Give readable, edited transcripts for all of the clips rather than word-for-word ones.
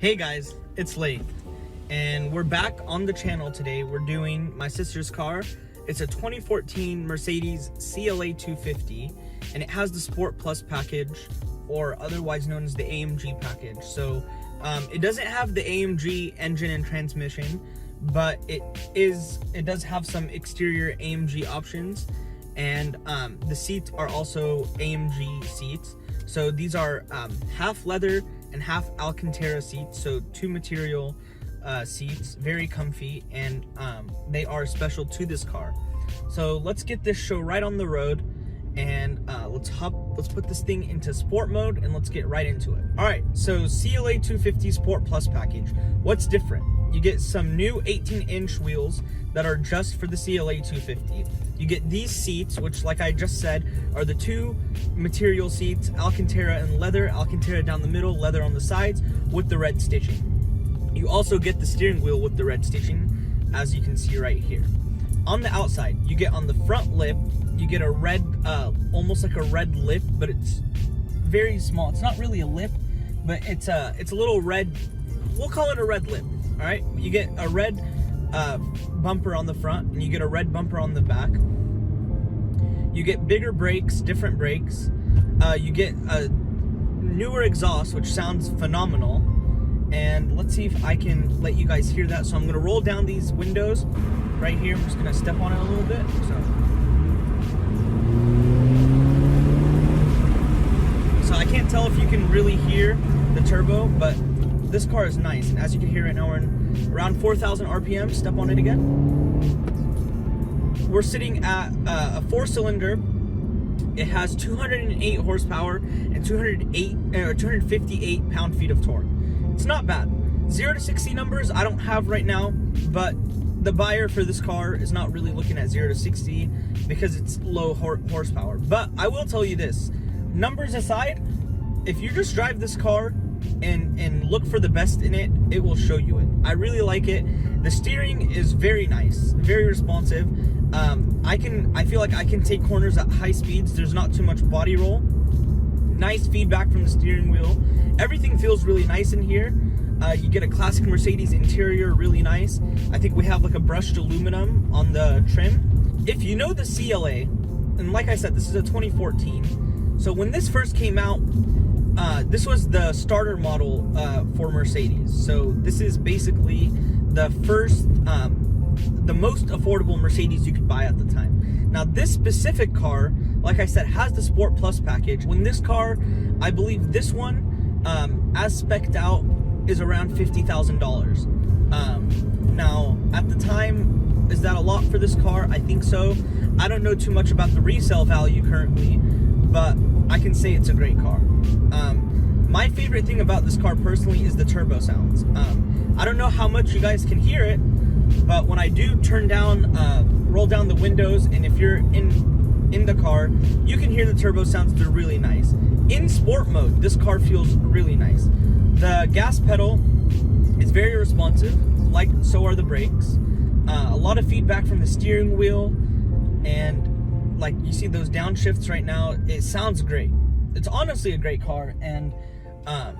Hey guys, it's Lieth, and we're back on the channel today. We're doing my sister's car. It's a 2014 Mercedes CLA 250, and it has the Sport Plus package, or otherwise known as the AMG package. So it doesn't have the AMG engine and transmission, but it does have some exterior AMG options, and the seats are also AMG seats. So these are half leather and half Alcantara seats, so two material seats, very comfy, and they are special to this car. So let's get this show right on the road, and let's put this thing into sport mode and let's get right into it. All right, so CLA 250 Sport Plus package. What's different? You get some new 18-inch wheels that are just for the CLA 250. You get these seats, which, like I just said, are the two material seats, Alcantara and leather. Alcantara down the middle, leather on the sides with the red stitching. You also get the steering wheel with the red stitching, as you can see right here. On the outside, you get on the front lip, you get a red, almost like a red lip, but it's very small. It's not really a lip, but it's a little red. We'll call it a red lip. All right, you get a red bumper on the front, and you get a red bumper on the back. You get bigger brakes, different brakes. You get a newer exhaust, which sounds phenomenal. And let's see if I can let you guys hear that. So I'm gonna roll down these windows right here. I'm just gonna step on it a little bit. So I can't tell if you can really hear the turbo, but this car is nice. And as you can hear right now, we're in around 4,000 RPM. Step on it again. We're sitting at a 4-cylinder. It has 208 horsepower and 258 pound-feet of torque. It's not bad. 0 to 60 numbers I don't have right now, but the buyer for this car is not really looking at 0 to 60 because it's low horsepower. But I will tell you this, numbers aside, if you just drive this car and look for the best in it, it will show you it. I really like it. The steering is very nice, very responsive. I feel like I can take corners at high speeds. There's not too much body roll. Nice feedback from the steering wheel. Everything feels really nice in here. You get a classic Mercedes interior, really nice. I think we have like a brushed aluminum on the trim. If you know the CLA, and like I said, this is a 2014. So when this first came out, this was the starter model for Mercedes. So this is basically the first, the most affordable Mercedes you could buy at the time. Now this specific car, like I said, has the Sport Plus package. When this car, I believe this one, as spec'd out, is around $50,000. Now, at the time, is that a lot for this car? I think so. I don't know too much about the resale value currently, but I can say it's a great car. My favorite thing about this car personally is the turbo sounds. I don't know how much you guys can hear it, but when I do turn down, roll down the windows, and if you're in the car, you can hear the turbo sounds. They're really nice. In sport mode, this car feels really nice. The gas pedal is very responsive, like so are the brakes. A lot of feedback from the steering wheel, and like you see those downshifts right now, it sounds great. It's honestly a great car, and I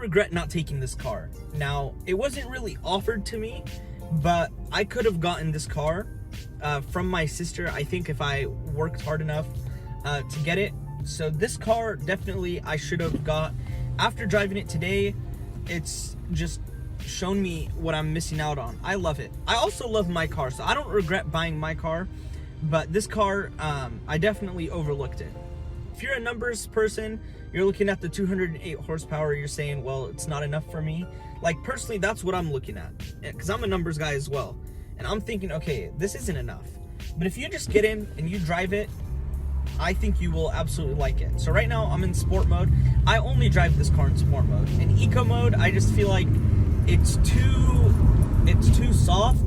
regret not taking this car. Now, it wasn't really offered to me, but I could have gotten this car from my sister, I think, if I worked hard enough to get it. So this car, definitely I should have got. After driving it today, it's just shown me what I'm missing out on. I love it. I also love my car, so I don't regret buying my car, but this car, I definitely overlooked it. If you're a numbers person, you're looking at the 208 horsepower, you're saying, well, it's not enough for me. Like, personally, that's what I'm looking at, because I'm a numbers guy as well. And I'm thinking, okay, this isn't enough. But if you just get in and you drive it, I think you will absolutely like it. So right now I'm in sport mode. I only drive this car in sport mode. In eco mode, I just feel like it's too soft,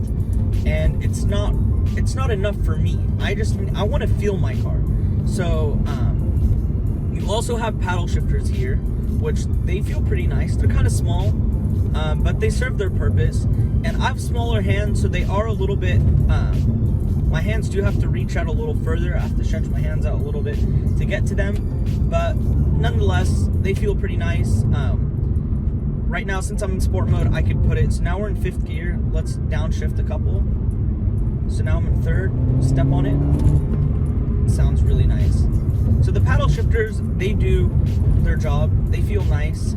and it's not enough for me. I want to feel my car. So you also have paddle shifters here, which they feel pretty nice. They're kind of small, but they serve their purpose. And I have smaller hands, so they are a little bit, my hands do have to reach out a little further. I have to stretch my hands out a little bit to get to them, but nonetheless, they feel pretty nice. right now, since I'm in sport mode, I could put it, so now we're in 5th gear. Let's downshift a couple. So now I'm in 3rd, step on it. Sounds really nice. So the paddle shifters, they do their job. They feel nice.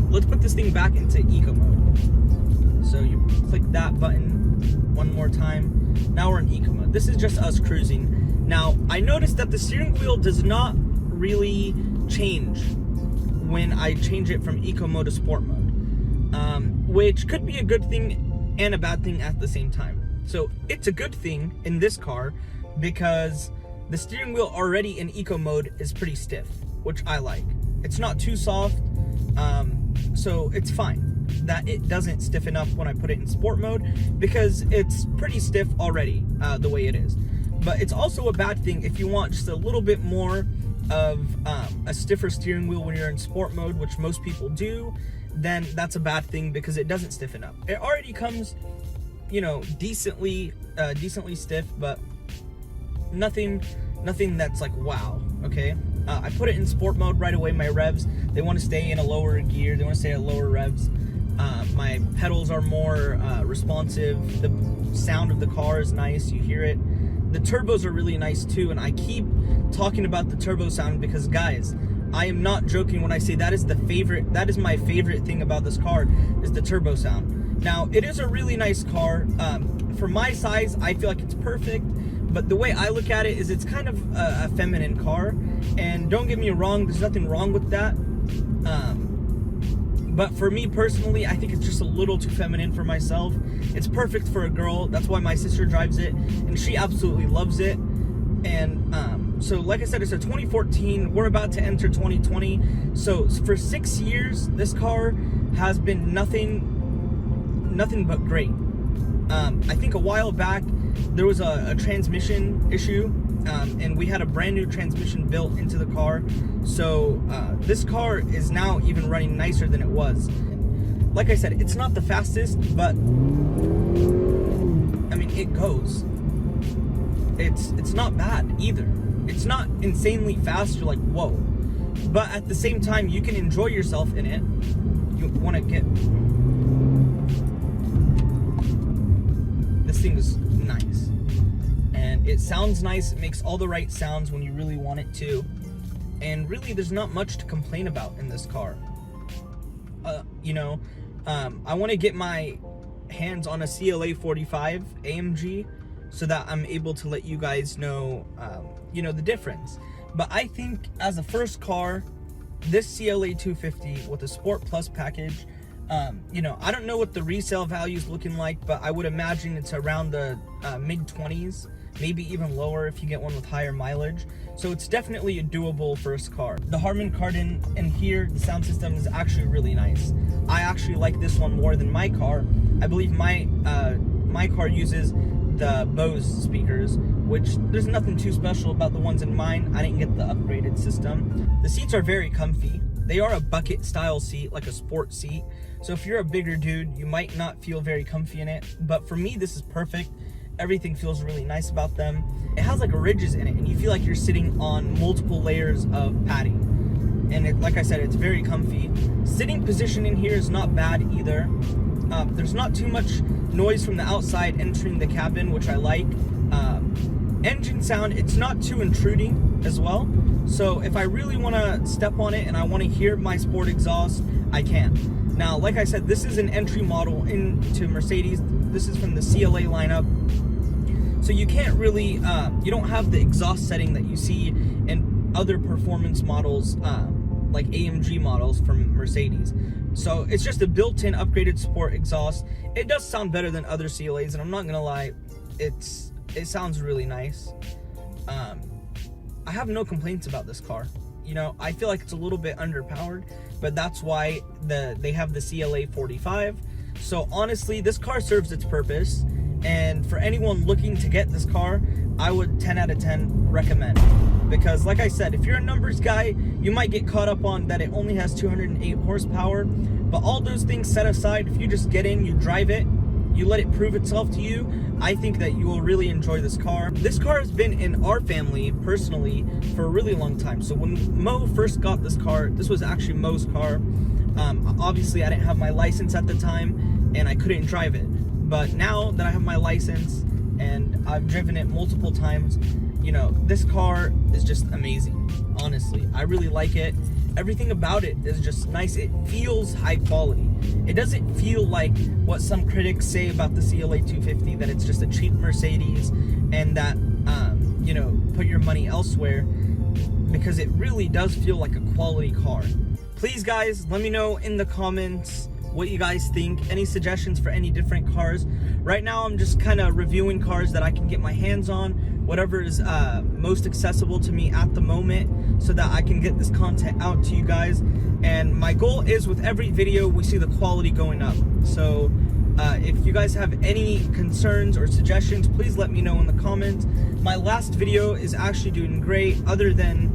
Let's put this thing back into eco mode. So you click that button one more time. Now we're in eco mode. This is just us cruising. Now, I noticed that the steering wheel does not really change when I change it from eco mode to sport mode, which could be a good thing and a bad thing at the same time. So it's a good thing in this car because the steering wheel already in eco mode is pretty stiff, which I like. It's not too soft, so it's fine that it doesn't stiffen up when I put it in sport mode because it's pretty stiff already the way it is. But it's also a bad thing if you want just a little bit more of a stiffer steering wheel when you're in sport mode, which most people do, then that's a bad thing because it doesn't stiffen up. It already comes, you know, decently stiff, but nothing that's like wow. Okay, I put it in sport mode right away. My revs, they want to stay in a lower gear, they want to stay at lower revs. My pedals are more responsive. The sound of the car is nice, you hear it. The turbos are really nice too, and I keep talking about the turbo sound because, guys, I am not joking when I say that is my favorite thing about this car is the turbo sound. Now, it is a really nice car. For my size, I feel like it's perfect, but the way I look at it is it's kind of a feminine car, and don't get me wrong, there's nothing wrong with that. But for me personally, I think it's just a little too feminine for myself. It's perfect for a girl. That's why my sister drives it, and she absolutely loves it. And so like I said, it's a 2014. We're about to enter 2020. So for 6 years, this car has been nothing but great. I think a while back, there was a transmission issue, and we had a brand new transmission built into the car. So this car is now even running nicer than it was. Like I said, it's not the fastest, but I mean, it goes. It's not bad either. It's not insanely fast, you're like, whoa. But at the same time, you can enjoy yourself in it. You want to get... This thing is nice. And it sounds nice, it makes all the right sounds when you really want it to. And really, there's not much to complain about in this car. I want to get my hands on a CLA 45 AMG so that I'm able to let you guys know, the difference. But I think as a first car, this CLA 250 with a Sport Plus package, I don't know what the resale value is looking like, but I would imagine it's around the mid-20s, maybe even lower if you get one with higher mileage. So it's definitely a doable first car. The Harman Kardon in here, the sound system is actually really nice. I actually like this one more than my car. I believe my car uses the Bose speakers, which there's nothing too special about the ones in mine. I didn't get the upgraded system. The seats are very comfy. They are a bucket style seat, like a sport seat. So if you're a bigger dude, you might not feel very comfy in it. But for me, this is perfect. Everything feels really nice about them. It has like ridges in it, and you feel like you're sitting on multiple layers of padding. And like I said, it's very comfy. Sitting position in here is not bad either. There's not too much noise from the outside entering the cabin, which I like. Engine sound, it's not too intruding as well. So if I really want to step on it and I want to hear my sport exhaust, I can. Now, like I said, this is an entry model into Mercedes. This is from the CLA lineup. So you can't really, you don't have the exhaust setting that you see in other performance models, like AMG models from Mercedes. So it's just a built-in upgraded sport exhaust. It does sound better than other CLAs, and I'm not gonna lie, it sounds really nice. I have no complaints about this car. I feel like it's a little bit underpowered, but that's why they have the CLA 45. So honestly, this car serves its purpose, and for anyone looking to get this car, I would 10 out of 10 recommend. Because like I said, if you're a numbers guy, you might get caught up on that it only has 208 horsepower, but all those things set aside, if you just get in, you drive it, you let it prove itself to you, I think that you will really enjoy this car. This car has been in our family, personally, for a really long time. So when Mo first got this car, this was actually Mo's car. Obviously, I didn't have my license at the time, and I couldn't drive it. But now that I have my license and I've driven it multiple times, you know, this car is just amazing. Honestly, I really like it. Everything about it is just nice. It feels high quality. It doesn't feel like what some critics say about the CLA 250, that it's just a cheap Mercedes and that, you know, put your money elsewhere, because it really does feel like a quality car. Please, guys, let me know in the comments what you guys think, any suggestions for any different cars. Right now, I'm just kind of reviewing cars that I can get my hands on, whatever is most accessible to me at the moment, so that I can get this content out to you guys. And my goal is, with every video, we see the quality going up. So if you guys have any concerns or suggestions, please let me know in the comments. My last video is actually doing great, other than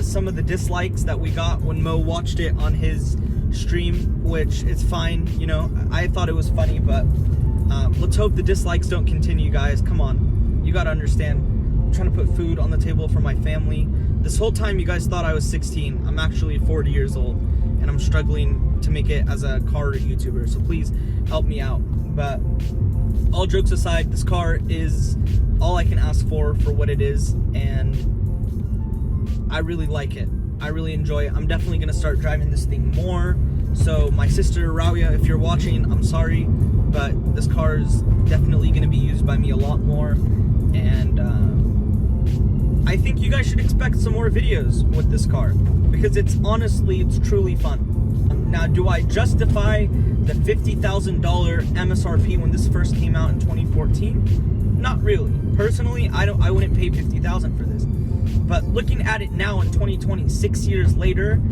some of the dislikes that we got when Mo watched it on his stream, which it's fine. You know, I thought it was funny, but let's hope the dislikes don't continue, guys. Come on, you gotta understand, I'm trying to put food on the table for my family. This whole time you guys thought I was 16. I'm actually 40 years old, and I'm struggling to make it as a car YouTuber, so please help me out. But all jokes aside, this car is all I can ask for what it is, and I really like it. I really enjoy it. I'm definitely gonna start driving this thing more. So my sister Rauya, if you're watching, I'm sorry, but this car is definitely gonna be used by me a lot more. And I think you guys should expect some more videos with this car, because it's truly fun. Now, do I justify the $50,000 MSRP when this first came out in 2014? Not really. Personally, I wouldn't pay $50,000 for this. But looking at it now in 2020, 6 years later,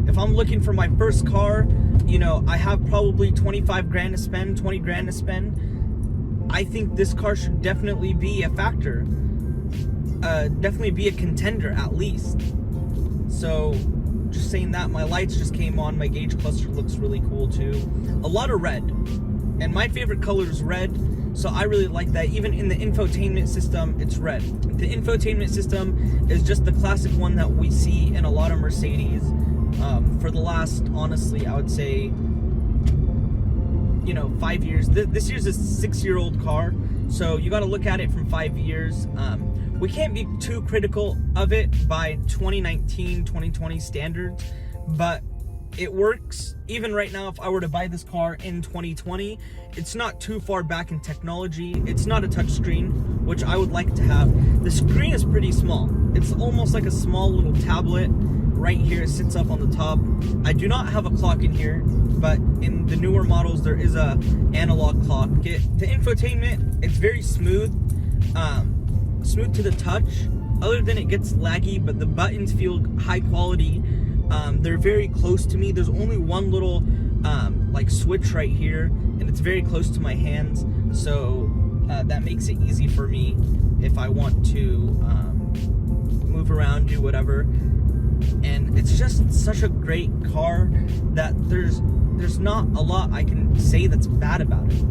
if I'm looking for my first car, you know, I have probably 25 grand to spend, 20 grand to spend. I think this car should definitely be a factor. Definitely be a contender at least. So just saying that, my lights just came on. My gauge cluster looks really cool too. A lot of red, and my favorite color is red, so I really like that. Even in the infotainment system, it's red. The infotainment system is just the classic one that we see in a lot of Mercedes for the last, honestly, I would say, you know, 5 years. This year's a 6-year-old car, so you got to look at it from 5 years. We can't be too critical of it by 2019, 2020 standards, but it works. Even right now, if I were to buy this car in 2020, it's not too far back in technology. It's not a touch screen, which I would like to have. The screen is pretty small. It's almost like a small little tablet. Right here, it sits up on the top. I do not have a clock in here, but in the newer models, there is a analog clock. The infotainment, it's very smooth. Smooth to the touch, other than it gets laggy, but the buttons feel high quality. They're very close to me. There's only one little like switch right here, and it's very close to my hands, so that makes it easy for me if I want to move around, do whatever. And it's just such a great car that there's not a lot I can say that's bad about it.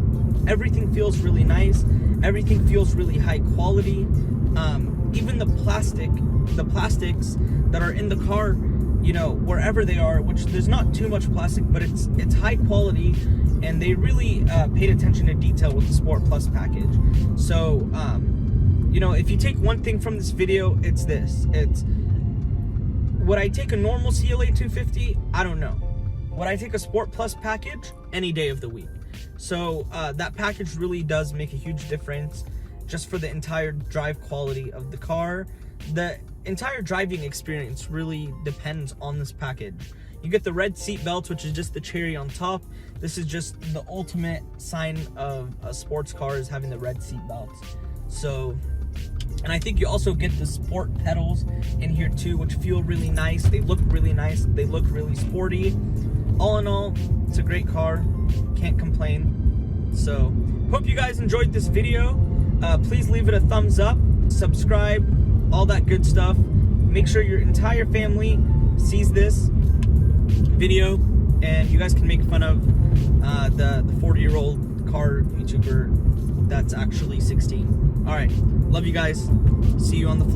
Everything feels really nice. Everything feels really high quality. Even the plastics that are in the car, you know, wherever they are, which there's not too much plastic, but it's high quality, and they really paid attention to detail with the Sport Plus package. So, you know, if you take one thing from this video, it's this. Would I take a normal CLA 250? I don't know. Would I take a Sport Plus package? Any day of the week. So that package really does make a huge difference just for the entire drive quality of the car. The entire driving experience really depends on this package. You get the red seat belts, which is just the cherry on top. This is just the ultimate sign of a sports car, is having the red seat belts. So, and I think you also get the sport pedals in here too, which feel really nice. They look really nice. They look really sporty. All in all, it's a great car. Can't complain. So, hope you guys enjoyed this video. Please leave it a thumbs up, subscribe, all that good stuff. Make sure your entire family sees this video, and you guys can make fun of the 40-year-old car YouTuber that's actually 16. All right, love you guys. See you on the flip.